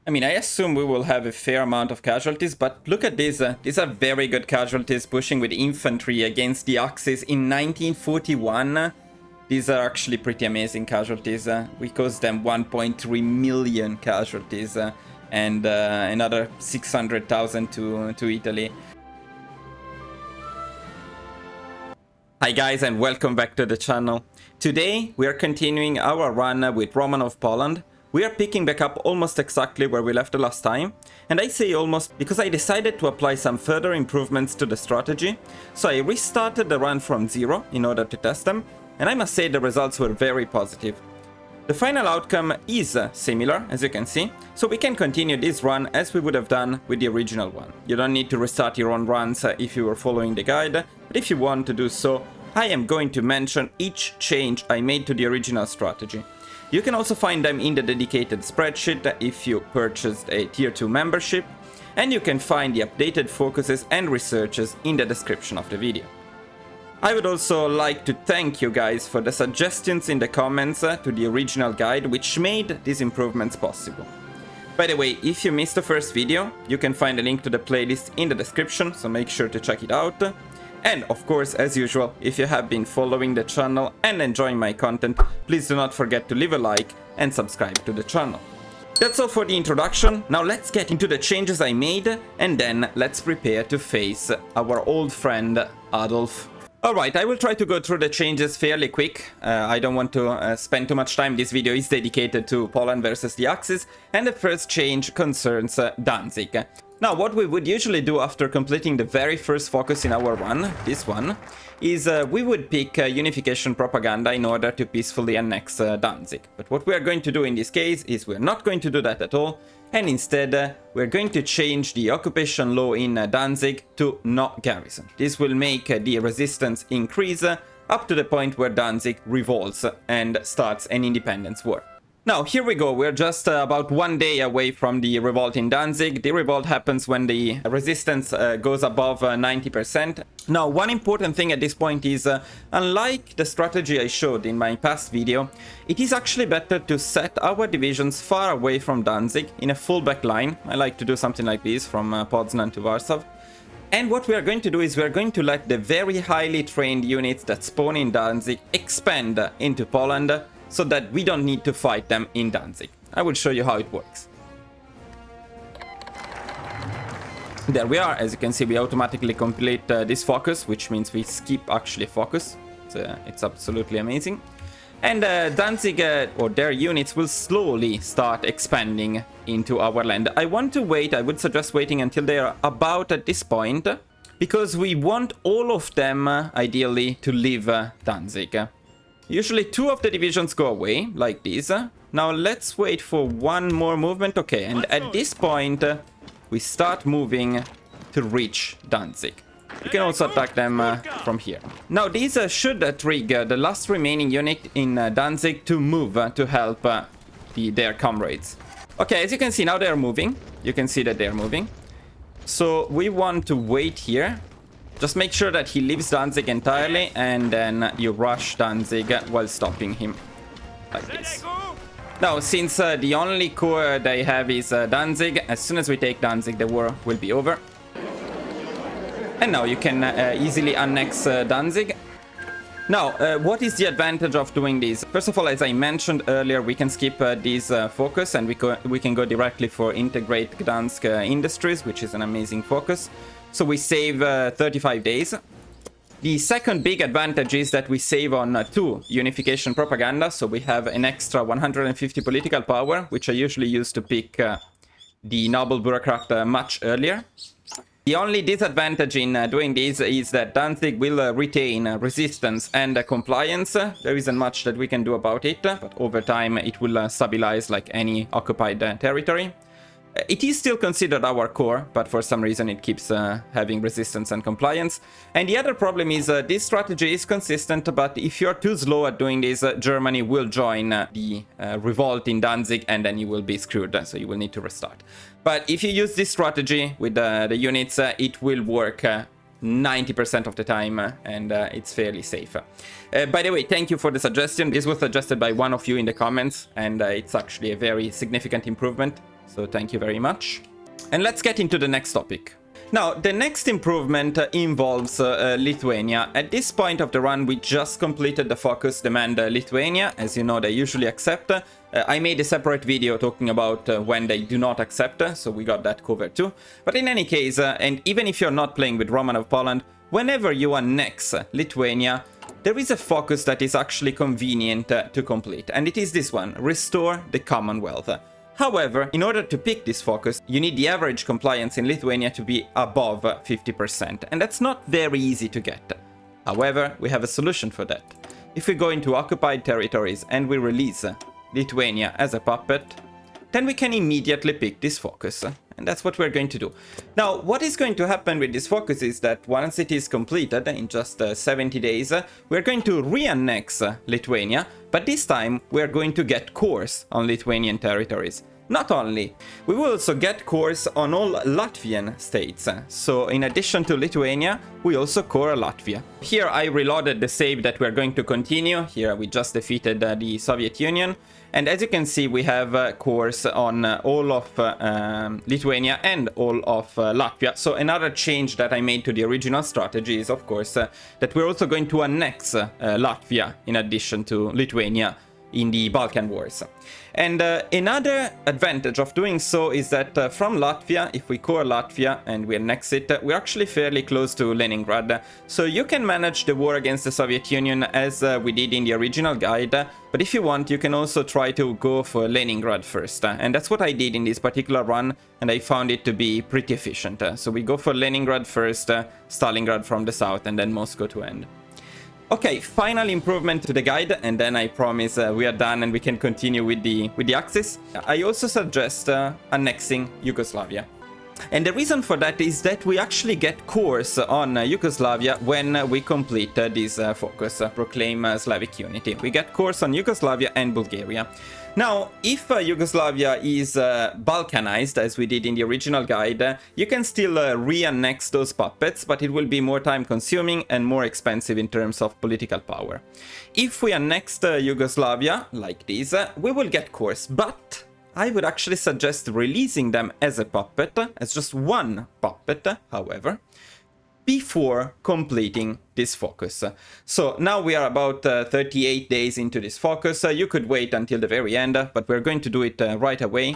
I mean, I assume we will have a fair amount of casualties, but look at these. These are very good casualties, pushing with infantry against the Axis in 1941. These are actually pretty amazing casualties. We caused them 1.3 million casualties and another 600,000 to Italy. Hi guys, and welcome back to the channel. Today we are continuing our run with Romanov Poland. We are picking back up almost exactly where we left the last time, and I say almost because I decided to apply some further improvements to the strategy. So I restarted the run from zero in order to test them, and I must say the results were very positive. The final outcome is similar, as you can see, so we can continue this run as we would have done with the original one. You don't need to restart your own runs if you were following the guide, but if you want to do so, I am going to mention each change I made to the original strategy. You can also find them in the dedicated spreadsheet if you purchased a tier 2 membership, and you can find the updated focuses and researches in the description of the video. I would also like to thank you guys for the suggestions in the comments to the original guide, which made these improvements possible. By the way, if you missed the first video, you can find a link to the playlist in the description, so make sure to check it out. And of course, as usual, if you have been following the channel and enjoying my content, please do not forget to leave a like and subscribe to the channel. That's all for the introduction. Now let's get into the changes I made, and then let's prepare to face our old friend Adolf. Alright, I will try to go through the changes fairly quick. I don't want to spend too much time. This video is dedicated to Poland versus the Axis, and the first change concerns Danzig. Now, what we would usually do after completing the very first focus in our run, this one, is we would pick unification propaganda in order to peacefully annex Danzig. But what we are going to do in this case is we're not going to do that at all, and instead we're going to change the occupation law in Danzig to no garrison. This will make the resistance increase up to the point where Danzig revolts and starts an independence war. Now, here we go. We're just about 1 day away from the revolt in Danzig. The revolt happens when the resistance goes above 90%. Now, one important thing at this point is, unlike the strategy I showed in my past video, it is actually better to set our divisions far away from Danzig in a full back line. I like to do something like this from Poznan to Warsaw. And what we are going to do is we are going to let the very highly trained units that spawn in Danzig expand into Poland, so that we don't need to fight them in Danzig. I will show you how it works. There we are. As you can see, we automatically complete this focus, which means we skip actually focus. It's absolutely amazing. And Danzig, or their units, will slowly start expanding into our land. I want to wait, I would suggest waiting until they are about at this point, because we want all of them, ideally, to leave Danzig. Usually 2 of the divisions go away, like this. Now let's wait for one more movement. Okay, and at this point, we start moving to reach Danzig. You can also attack them from here. Now these should trigger the last remaining unit in Danzig to move to help their comrades. Okay, as you can see, now they're moving. You can see that they're moving. So we want to wait here. Just make sure that he leaves Danzig entirely, and then you rush Danzig while stopping him, like this. Now, since the only core they have is Danzig, as soon as we take Danzig, the war will be over. And now you can easily annex Danzig. Now, what is the advantage of doing this? First of all, as I mentioned earlier, we can skip this focus, and we can go directly for Integrate Gdansk Industries, which is an amazing focus. So we save 35 days. The second big advantage is that we save on 2 unification propaganda. So we have an extra 150 political power, which I usually use to pick the noble bureaucrat much earlier. The only disadvantage in doing this is that Danzig will retain resistance and compliance. There isn't much that we can do about it, but over time it will stabilize like any occupied territory. It is still considered our core, but for some reason it keeps having resistance and compliance. And the other problem is this strategy is consistent, but if you're too slow at doing this, Germany will join the revolt in Danzig, and then you will be screwed, so you will need to restart. But if you use this strategy with the units, it will work 90% of the time, and it's fairly safe. By the way, thank you for the suggestion. This was suggested by one of you in the comments, and it's actually a very significant improvement. So thank you very much. And let's get into the next topic. Now, the next improvement involves Lithuania. At this point of the run, we just completed the focus demand Lithuania. As you know, they usually accept. I made a separate video talking about when they do not accept, so we got that covered too. But in any case, and even if you're not playing with Romanov Poland, whenever you annex Lithuania, there is a focus that is actually convenient to complete. And it is this one, restore the Commonwealth. However, in order to pick this focus, you need the average compliance in Lithuania to be above 50%, and that's not very easy to get. However, we have a solution for that. If we go into occupied territories and we release Lithuania as a puppet, then we can immediately pick this focus. And that's what we're going to do. Now, what is going to happen with this focus is that once it is completed in just 70 days, we're going to re-annex Lithuania, but this time we're going to get cores on Lithuanian territories. Not only, we will also get cores on all Latvian states. So in addition to Lithuania, we also core Latvia. Here I reloaded the save that we're going to continue. Here we just defeated the Soviet Union. And as you can see, we have cores on all of Lithuania and all of Latvia. So another change that I made to the original strategy is, of course, that we're also going to annex Latvia in addition to Lithuania in the Balkan Wars. And another advantage of doing so is that from Latvia, if we core Latvia and we annex it, we're actually fairly close to Leningrad. So you can manage the war against the Soviet Union as we did in the original guide, but if you want, you can also try to go for Leningrad first. And that's what I did in this particular run, and I found it to be pretty efficient. So we go for Leningrad first, Stalingrad from the south, and then Moscow to end. Okay, final improvement to the guide, and then I promise we are done and we can continue with the Axis. I also suggest annexing Yugoslavia. And the reason for that is that we actually get cores on Yugoslavia when we complete this focus, proclaim Slavic unity. We get cores on Yugoslavia and Bulgaria. Now, if Yugoslavia is Balkanized, as we did in the original guide, you can still re-annex those puppets, but it will be more time-consuming and more expensive in terms of political power. If we annexed Yugoslavia, like this, we will get cores, but I would actually suggest releasing them as a puppet, as just one puppet, however, before completing this focus. So now we are about 38 days into this focus. You could wait until the very end, but we're going to do it right away.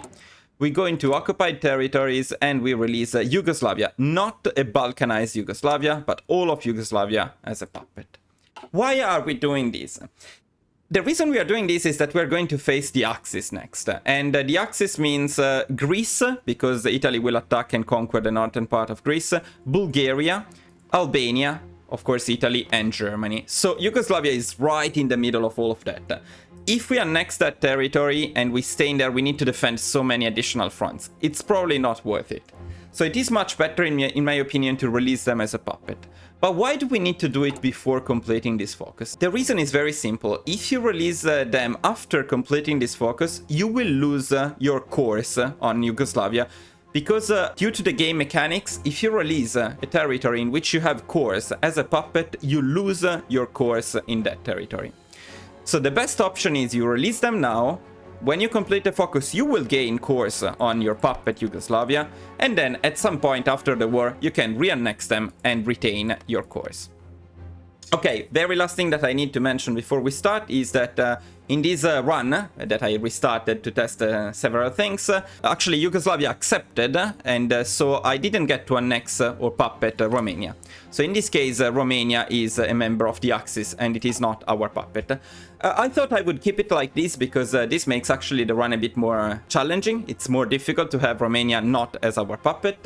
We go into occupied territories and we release Yugoslavia, not a Balkanized Yugoslavia, but all of Yugoslavia as a puppet. Why are we doing this? The reason we are doing this is that we're going to face the Axis next. And the Axis means Greece, because Italy will attack and conquer the northern part of Greece, Bulgaria, Albania, of course Italy, and Germany. So Yugoslavia is right in the middle of all of that. If we annex that territory and we stay in there, we need to defend so many additional fronts. It's probably not worth it. So it is much better, in my opinion, to release them as a puppet. But why do we need to do it before completing this focus? The reason is very simple. If you release them after completing this focus, you will lose your cores on Yugoslavia. Because due to the game mechanics, if you release a territory in which you have cores as a puppet, you lose your cores in that territory. So the best option is you release them now. When you complete the focus, you will gain cores on your puppet Yugoslavia, and then at some point after the war, you can re-annex them and retain your cores. Okay, very last thing that I need to mention before we start is that in this run that I restarted to test several things, actually Yugoslavia accepted, and so I didn't get to annex or puppet Romania. So in this case, Romania is a member of the Axis and it is not our puppet. I thought I would keep it like this because this makes actually the run a bit more challenging. It's more difficult to have Romania not as our puppet.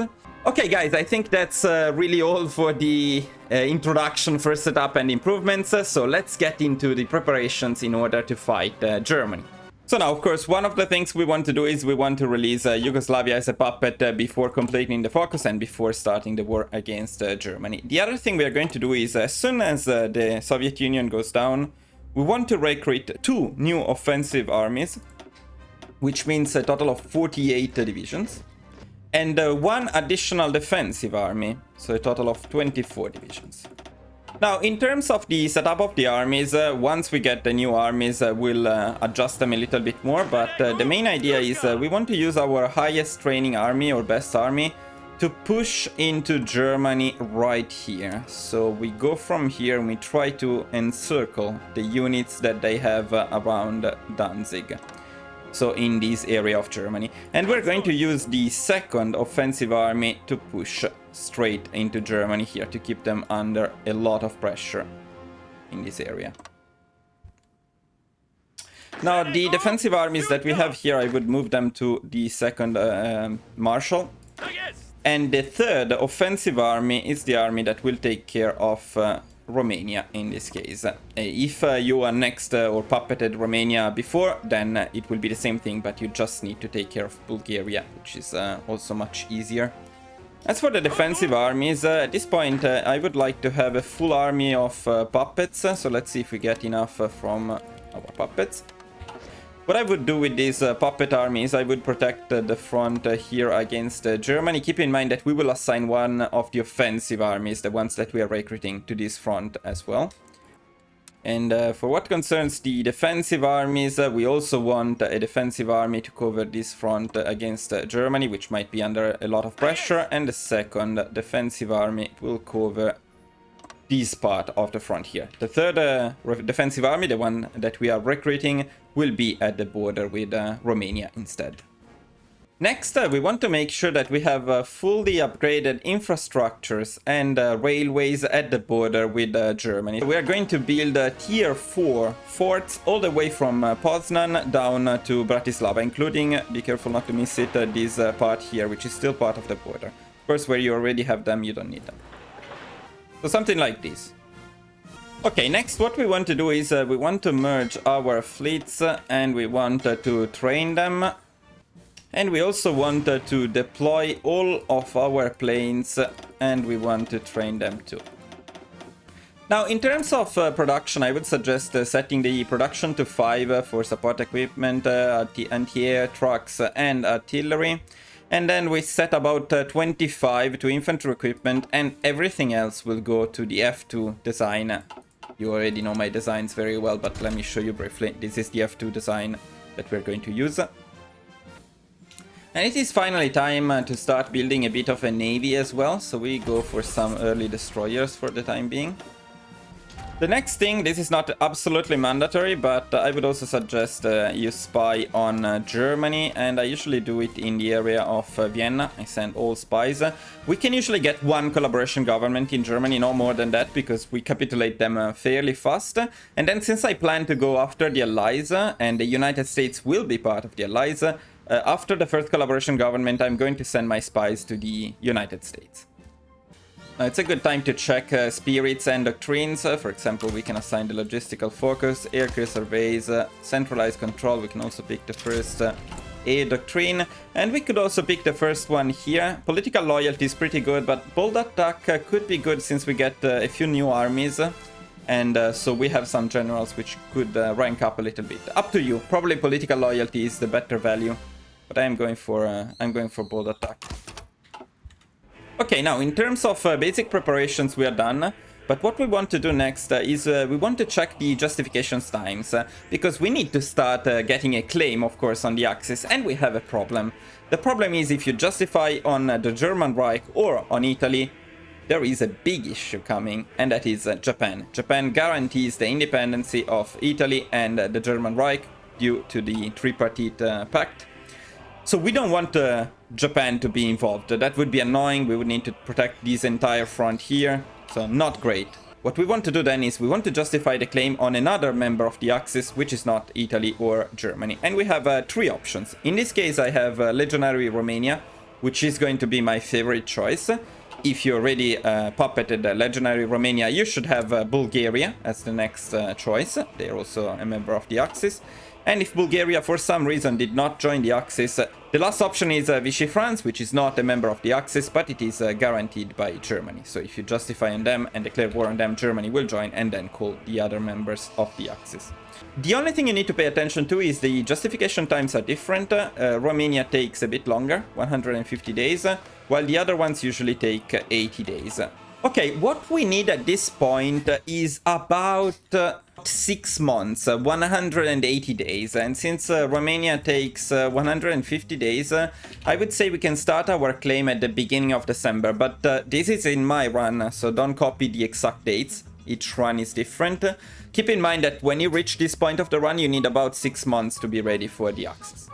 Okay guys, I think that's really all for the introduction, first setup and improvements, so let's get into the preparations in order to fight Germany. So now, of course, one of the things we want to do is we want to release Yugoslavia as a puppet before completing the focus and before starting the war against Germany. The other thing we are going to do is as soon as the Soviet Union goes down, we want to recruit 2 new offensive armies, which means a total of 48 divisions. And 1 additional defensive army, so a total of 24 divisions. Now, in terms of the setup of the armies, once we get the new armies, we'll adjust them a little bit more. But the main idea is we want to use our highest training army or best army to push into Germany right here. So we go from here and we try to encircle the units that they have around Danzig. So in this area of Germany. And we're going to use the second offensive army to push straight into Germany here to keep them under a lot of pressure in this area. Now the defensive armies that we have here, I would move them to the second Marshal. And the third offensive army is the army that will take care of Romania in this case. If you annexed or puppeted Romania before, then it will be the same thing, but you just need to take care of Bulgaria, which is also much easier. As for the defensive armies, at this point I would like to have a full army of puppets, so let's see if we get enough from our puppets. What I would do with these puppet armies, I would protect the front here against Germany. Keep in mind that we will assign one of the offensive armies, the ones that we are recruiting, to this front as well. And for what concerns the defensive armies, we also want a defensive army to cover this front against Germany, which might be under a lot of pressure. And the second defensive army will cover this part of the front here. The third defensive army, the one that we are recruiting, will be at the border with Romania instead. Next, we want to make sure that we have fully upgraded infrastructures and railways at the border with Germany. We are going to build tier 4 forts all the way from Poznan down to Bratislava, including, be careful not to miss it, this part here, which is still part of the border. Of course, where you already have them, you don't need them. So something like this. Okay, next what we want to do is we want to merge our fleets and we want to train them. And we also want to deploy all of our planes and we want to train them too. Now, in terms of production, I would suggest setting the production to 5 for support equipment, anti-air trucks and artillery. And then we set about 25 to infantry equipment and everything else will go to the F2 design. You already know my designs very well, but let me show you briefly. This is the F2 design that we're going to use. And it is finally time to start building a bit of a navy as well. So we go for some early destroyers for the time being. The next thing, this is not absolutely mandatory, but I would also suggest you spy on Germany, and I usually do it in the area of Vienna. I send all spies. We can usually get one collaboration government in Germany, no more than that, because we capitulate them fairly fast. And then since I plan to go after the Allies, and the United States will be part of the Allies, after the first collaboration government, I'm going to send my spies to the United States. It's a good time to check spirits and doctrines. For example, we can assign the logistical focus, aircrew surveys, centralized control. We can also pick the first A doctrine. And we could also pick the first one here. Political loyalty is pretty good, but bold attack could be good since we get a few new armies. And so we have some generals which could rank up a little bit. Up to you. Probably political loyalty is the better value. But I'm going for bold attack. Okay, now in terms of basic preparations we are done, but what we want to do next is we want to check the justifications times, because we need to start getting a claim, of course, on the Axis, and we have a problem. The problem is if you justify on the German Reich or on Italy, there is a big issue coming, and that is Japan. Japan guarantees the independence of Italy and the German Reich due to the tripartite pact. So we don't want Japan to be involved. That would be annoying. We would need to protect this entire front here. So not great. What we want to do then is we want to justify the claim on another member of the Axis, which is not Italy or Germany. And we have 3 options. In this case, I have Legionary Romania, which is going to be my favorite choice. If you already puppeted Legionary Romania, you should have Bulgaria as the next choice. They are also a member of the Axis. And if Bulgaria for some reason did not join the Axis, the last option is Vichy France, which is not a member of the Axis, but it is guaranteed by Germany. So if you justify on them and declare war on them, Germany will join and then call the other members of the Axis. The only thing you need to pay attention to is the justification times are different. Romania takes a bit longer, 150 days, while the other ones usually take 80 days. Okay, what we need at this point is about 6 months, 180 days. And since Romania takes 150 days, I would say we can start our claim at the beginning of December. But this is in my run, so don't copy the exact dates. Each run is different. Keep in mind that when you reach this point of the run, you need about 6 months to be ready for the Axis.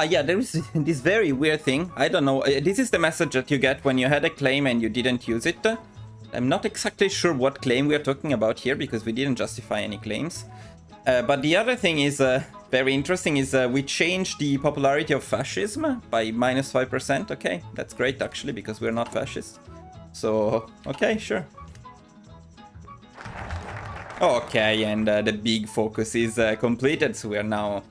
Yeah, there is this very weird thing. I don't know. This is the message that you get when you had a claim and you didn't use it. I'm not exactly sure what claim we are talking about here because we didn't justify any claims. But the other thing is very interesting is we changed the popularity of fascism by -5%. Okay, that's great actually because we're not fascists. So, okay, sure. Okay, and the big focus is completed, so we are now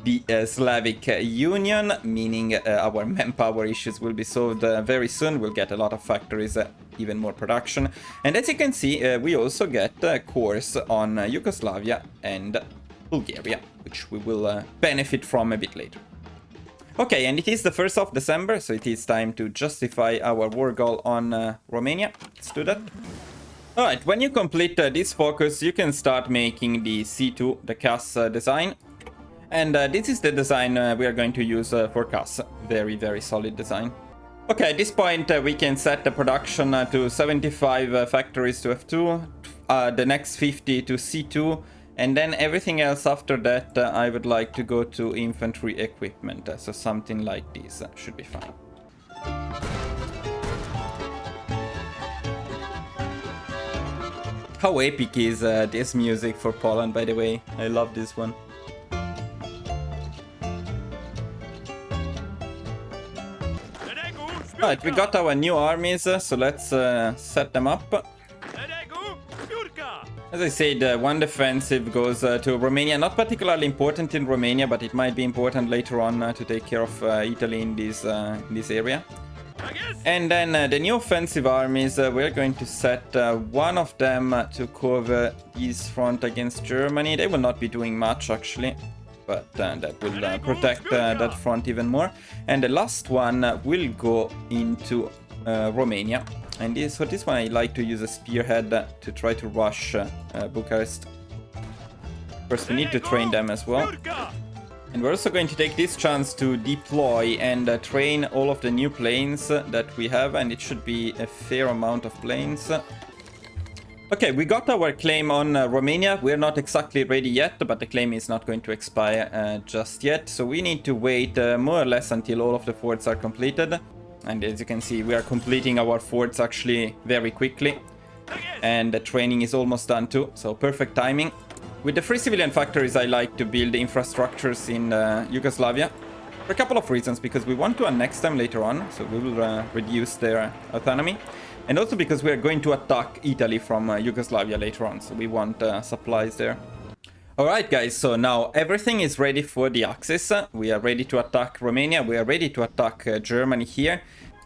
the Slavic Union, meaning our manpower issues will be solved very soon. We'll get a lot of factories, even more production. And as you can see, we also get cores on Yugoslavia and Bulgaria, which we will benefit from a bit later. Okay, and it is the 1st of December, so it is time to justify our war goal on Romania. Let's do that. Alright, when you complete this focus, you can start making the C2, the CAS design. And this is the design we are going to use for CAS. Very, very solid design. Okay, at this point we can set the production to 75 factories to F2, the next 50 to C2, and then everything else after that I would like to go to infantry equipment. So something like this should be fine. How epic is this music for Poland, by the way? I love this one. Right, we got our new armies, so let's set them up. As I said, one defensive goes to Romania. Not particularly important in Romania, but it might be important later on to take care of Italy in this area. And then the new offensive armies, we're going to set one of them to cover this front against Germany. They will not be doing much, actually. But that will protect that front even more. And the last one will go into Romania. And for this one I like to use a spearhead to try to rush Bucharest. First we need to train them as well. And we're also going to take this chance to deploy and train all of the new planes that we have. And it should be a fair amount of planes. Okay, we got our claim on Romania. We're not exactly ready yet, but the claim is not going to expire just yet. So we need to wait more or less until all of the forts are completed. And as you can see, we are completing our forts actually very quickly. And the training is almost done too, so perfect timing. With the free civilian factories, I like to build infrastructures in Yugoslavia. For a couple of reasons, because we want to annex them later on, so we will reduce their autonomy. And also because we are going to attack Italy from Yugoslavia later on, so we want supplies there. Alright guys, so now everything is ready for the Axis. We are ready to attack Romania, we are ready to attack Germany here.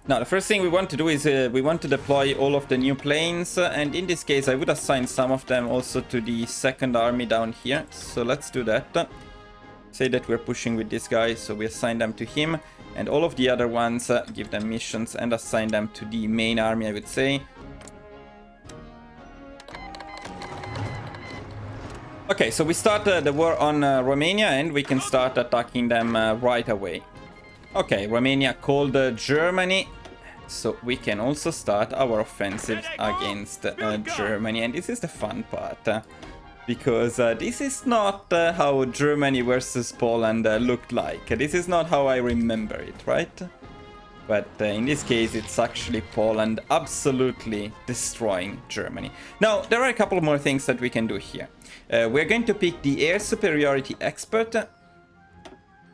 Now the first thing we want to do is we want to deploy all of the new planes, and in this case I would assign some of them also to the second army down here. So let's do that. Say that we're pushing with this guy, so we assign them to him. And all of the other ones, give them missions and assign them to the main army, I would say. Okay, so we start the war on Romania and we can start attacking them right away. Okay, Romania called Germany. So we can also start our offensive against Germany. And this is the fun part. Because this is not how Germany versus Poland looked like. This is not how I remember it, right? But in this case, it's actually Poland absolutely destroying Germany. Now, there are a couple more things that we can do here. We're going to pick the air superiority expert,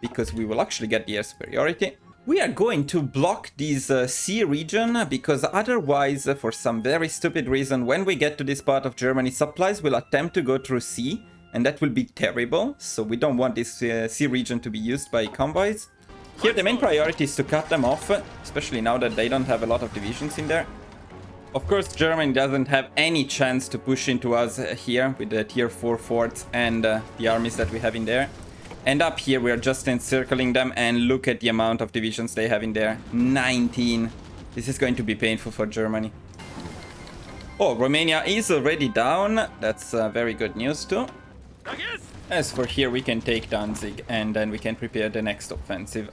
because we will actually get the air superiority. We are going to block this sea region, because otherwise, for some very stupid reason, when we get to this part of Germany, supplies will attempt to go through sea, and that will be terrible. So we don't want this sea region to be used by convoys. Here the main priority is to cut them off, especially now that they don't have a lot of divisions in there. Of course, Germany doesn't have any chance to push into us here with the tier 4 forts and the armies that we have in there. And up here we are just encircling them, and look at the amount of divisions they have in there. 19. This is going to be painful for Germany. Oh, Romania is already down. That's very good news too. As for here, we can take Danzig and then we can prepare the next offensive.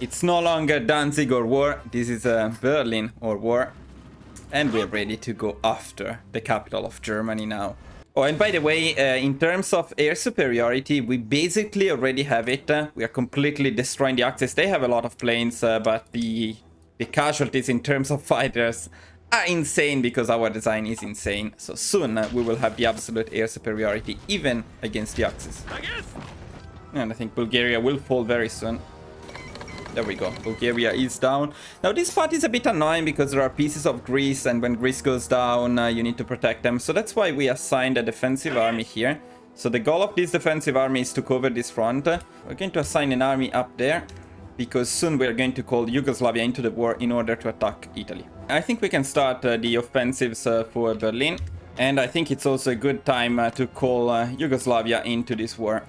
It's no longer Danzig or war. This is Berlin or war. And we're ready to go after the capital of Germany now. Oh, and by the way, in terms of air superiority, we basically already have it. We are completely destroying the Axis. They have a lot of planes, but the casualties in terms of fighters are insane because our design is insane. So soon we will have the absolute air superiority even against the Axis. And I think Bulgaria will fall very soon. There we go. Bulgaria is down. Now this part is a bit annoying because there are pieces of Greece, and when Greece goes down, you need to protect them. So that's why we assigned a defensive army here. So the goal of this defensive army is to cover this front. We're going to assign an army up there because soon we're going to call Yugoslavia into the war in order to attack Italy. I think we can start the offensives for Berlin. And I think it's also a good time to call Yugoslavia into this war.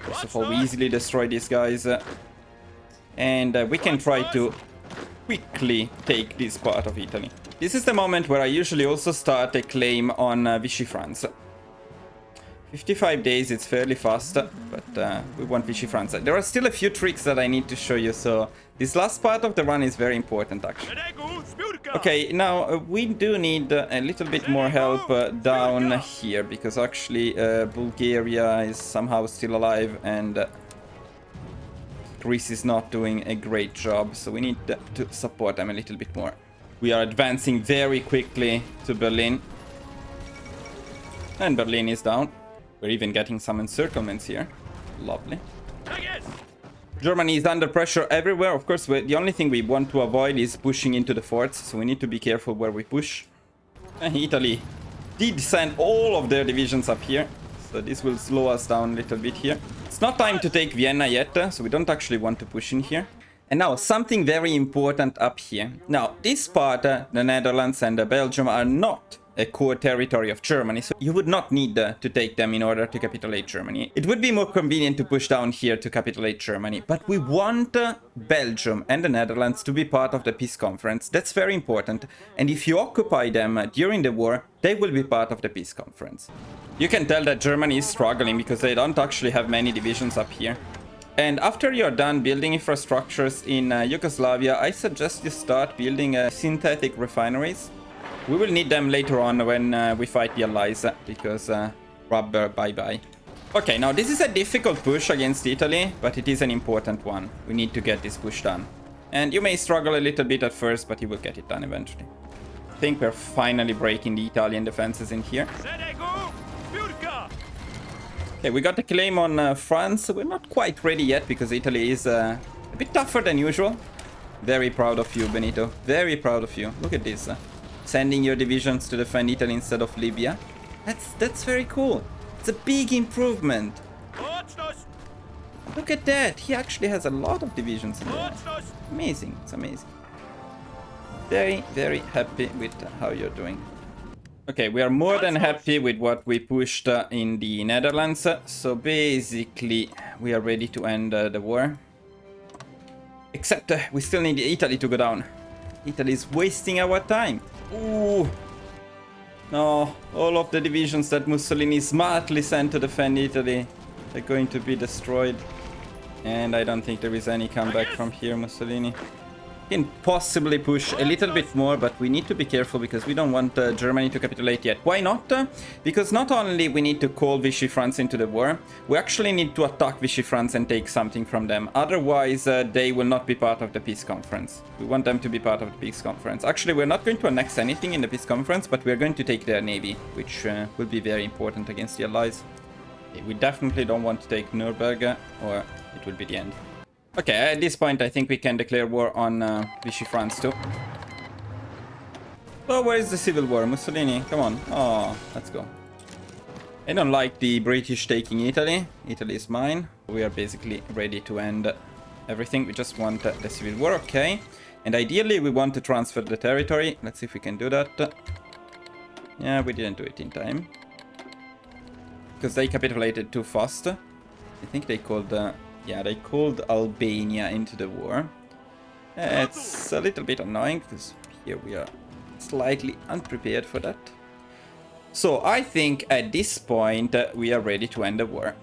First of all, we easily destroy these guys. And we can try to quickly take this part of Italy. This is the moment where I usually also start a claim on Vichy France. 55 days, it's fairly fast, but we want Vichy France. There are still a few tricks that I need to show you, so this last part of the run is very important, actually. Okay, now we do need a little bit more help down here, because actually Bulgaria is somehow still alive, and Greece is not doing a great job, so we need to support them a little bit more. We are advancing very quickly to Berlin, and Berlin is down. We're even getting some encirclements here. Lovely. Germany is under pressure everywhere. Of course, the only thing we want to avoid is pushing into the forts, so we need to be careful where we push. And Italy did send all of their divisions up here, so this will slow us down a little bit here. It's not time to take Vienna yet, so we don't actually want to push in here. And now, something very important up here. Now, this part, the Netherlands and Belgium, are not a core territory of Germany, so you would not need to take them in order to capitulate Germany. It would be more convenient to push down here to capitulate Germany, but we want Belgium and the Netherlands to be part of the peace conference. That's very important, and if you occupy them during the war, they will be part of the peace conference. You can tell that Germany is struggling because they don't actually have many divisions up here. And after you're done building infrastructures in Yugoslavia, I suggest you start building synthetic refineries. We will need them later on when we fight the Allies, because rubber, bye-bye. Okay, now this is a difficult push against Italy, but it is an important one. We need to get this push done. And you may struggle a little bit at first, but you will get it done eventually. I think we're finally breaking the Italian defenses in here. Okay, we got the claim on France. We're not quite ready yet, because Italy is a bit tougher than usual. Very proud of you, Benito. Very proud of you. Look at this. Sending your divisions to defend Italy instead of Libya. That's very cool. It's a big improvement. Look at that. He actually has a lot of divisions in there. Amazing. It's amazing. Very, very happy with how you're doing. Okay, we are more than happy with what we pushed in the Netherlands. So basically, we are ready to end the war. Except we still need Italy to go down. Italy is wasting our time. Ooh. No, all of the divisions that Mussolini smartly sent to defend Italy are going to be destroyed. And I don't think there is any comeback from here, Mussolini. Can possibly push a little bit more, but we need to be careful because we don't want Germany to capitulate yet. Why not? Because not only we need to call Vichy France into the war, we actually need to attack Vichy France and take something from them. Otherwise, they will not be part of the peace conference. We want them to be part of the peace conference. Actually, we're not going to annex anything in the peace conference, but we're going to take their navy, which will be very important against the Allies. Okay, we definitely don't want to take Nuremberg, or it will be the end. Okay, at this point I think we can declare war on Vichy France too. Oh, where is the civil war? Mussolini, come on. Oh, let's go. I don't like the British taking Italy. Italy is mine. We are basically ready to end everything. We just want the civil war, okay. And ideally we want to transfer the territory. Let's see if we can do that. Yeah, we didn't do it in time. Because they capitulated too fast. I think they called... yeah, they called Albania into the war. It's a little bit annoying because here we are slightly unprepared for that. So I think at this point we are ready to end the war.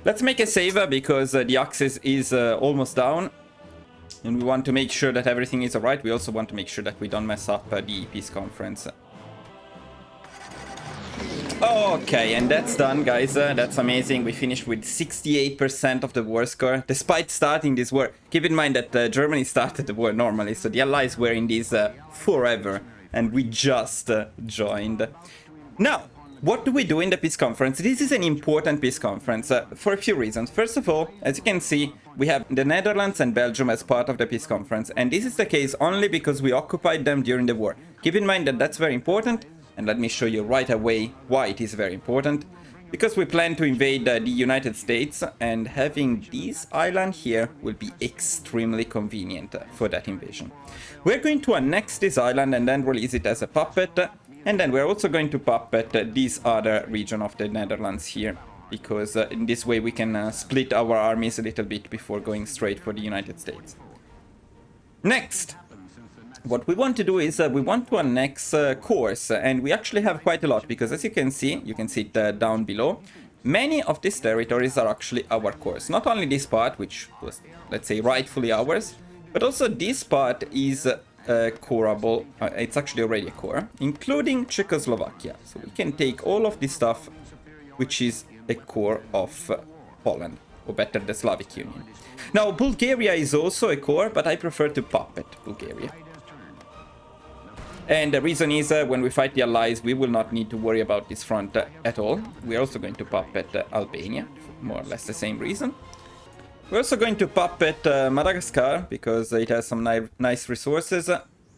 Let's make a save because the Axis is almost down. And we want to make sure that everything is alright. We also want to make sure that we don't mess up the peace conference. Okay, and that's done, guys. That's amazing. We finished with 68% of the war score, despite starting this war. Keep in mind that Germany started the war normally, so the Allies were in this forever, and we just joined. Now, what do we do in the peace conference? This is an important peace conference for a few reasons. First of all, as you can see, we have the Netherlands and Belgium as part of the peace conference, and this is the case only because we occupied them during the war. Keep in mind that that's very important. And let me show you right away why it is very important. Because we plan to invade the United States, and having this island here will be extremely convenient for that invasion. We're going to annex this island and then release it as a puppet. And then we're also going to puppet this other region of the Netherlands here. Because in this way we can split our armies a little bit before going straight for the United States. Next! What we want to do is we want to annex cores, and we actually have quite a lot, because as you can see it down below, many of these territories are actually our cores. Not only this part, which was, let's say, rightfully ours, but also this part is coreable. It's actually already a core, including Czechoslovakia. So we can take all of this stuff, which is a core of Poland, or better, the Slavic Union. Now, Bulgaria is also a core, but I prefer to puppet Bulgaria. And the reason is when we fight the Allies, we will not need to worry about this front at all. We're also going to puppet Albania, for more or less the same reason. We're also going to puppet Madagascar, because it has some nice resources.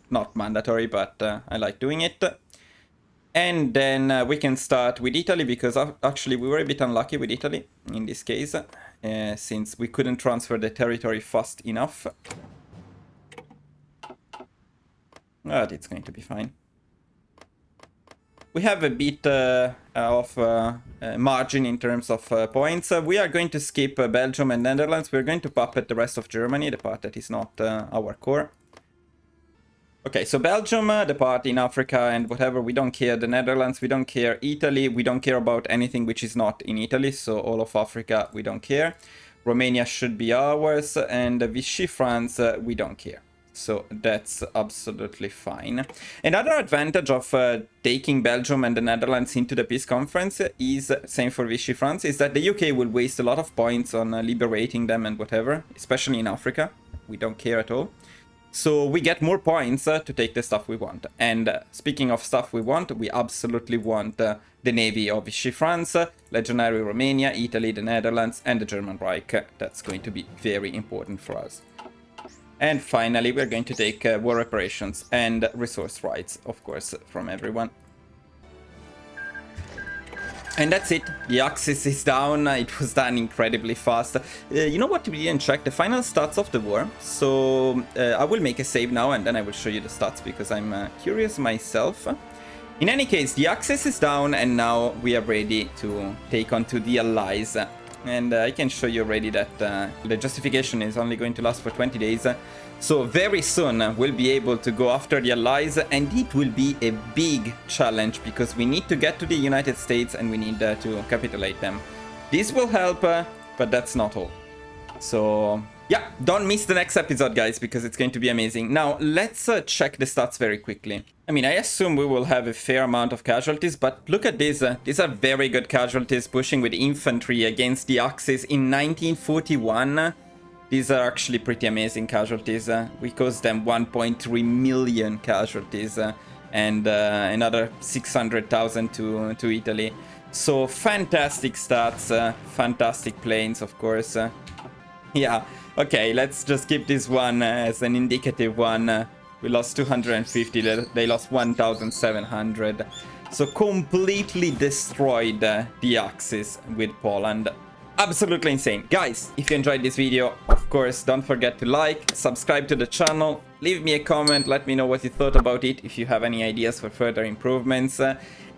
Not mandatory, but I like doing it. And then we can start with Italy, because actually we were a bit unlucky with Italy in this case, since we couldn't transfer the territory fast enough. But it's going to be fine. We have a bit of margin in terms of points. We are going to skip Belgium and Netherlands. We're going to puppet the rest of Germany, the part that is not our core. Okay, so Belgium, the part in Africa and whatever, we don't care. The Netherlands, we don't care. Italy, we don't care about anything which is not in Italy. So all of Africa, we don't care. Romania should be ours. And Vichy France, we don't care. So that's absolutely fine. Another advantage of taking Belgium and the Netherlands into the peace conference is, same for Vichy France, is that the UK will waste a lot of points on liberating them and whatever, especially in Africa. We don't care at all. So we get more points to take the stuff we want. And speaking of stuff we want, we absolutely want the navy of Vichy France, Legionary Romania, Italy, the Netherlands, and the German Reich. That's going to be very important for us. And finally, we're going to take war reparations and resource rights, of course, from everyone. And that's it. The Axis is down. It was done incredibly fast. You know what? We didn't check the final stats of the war. So I will make a save now and then I will show you the stats because I'm curious myself. In any case, the Axis is down and now we are ready to take on to the Allies. And I can show you already that the justification is only going to last for 20 days. So very soon we'll be able to go after the Allies, and it will be a big challenge because we need to get to the United States and we need to capitulate them. This will help, but that's not all. So yeah, don't miss the next episode, guys, because it's going to be amazing. Now, let's check the stats very quickly. I mean, I assume we will have a fair amount of casualties, but look at these. These are very good casualties, pushing with infantry against the Axis in 1941. These are actually pretty amazing casualties. We caused them 1.3 million casualties and another 600,000 to Italy. So fantastic stats, fantastic planes, of course. Yeah, okay, let's just keep this one as an indicative one. We lost 250, they lost 1,700. So completely destroyed the Axis with Poland. Absolutely insane. Guys, if you enjoyed this video, of course, don't forget to like, subscribe to the channel, leave me a comment, let me know what you thought about it, if you have any ideas for further improvements.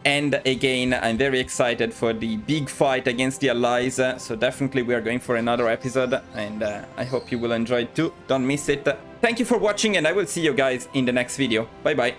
And again, I'm very excited for the big fight against the Allies, so definitely we are going for another episode, and I hope you will enjoy it too. Don't miss it. Thank you for watching, and I will see you guys in the next video. Bye bye.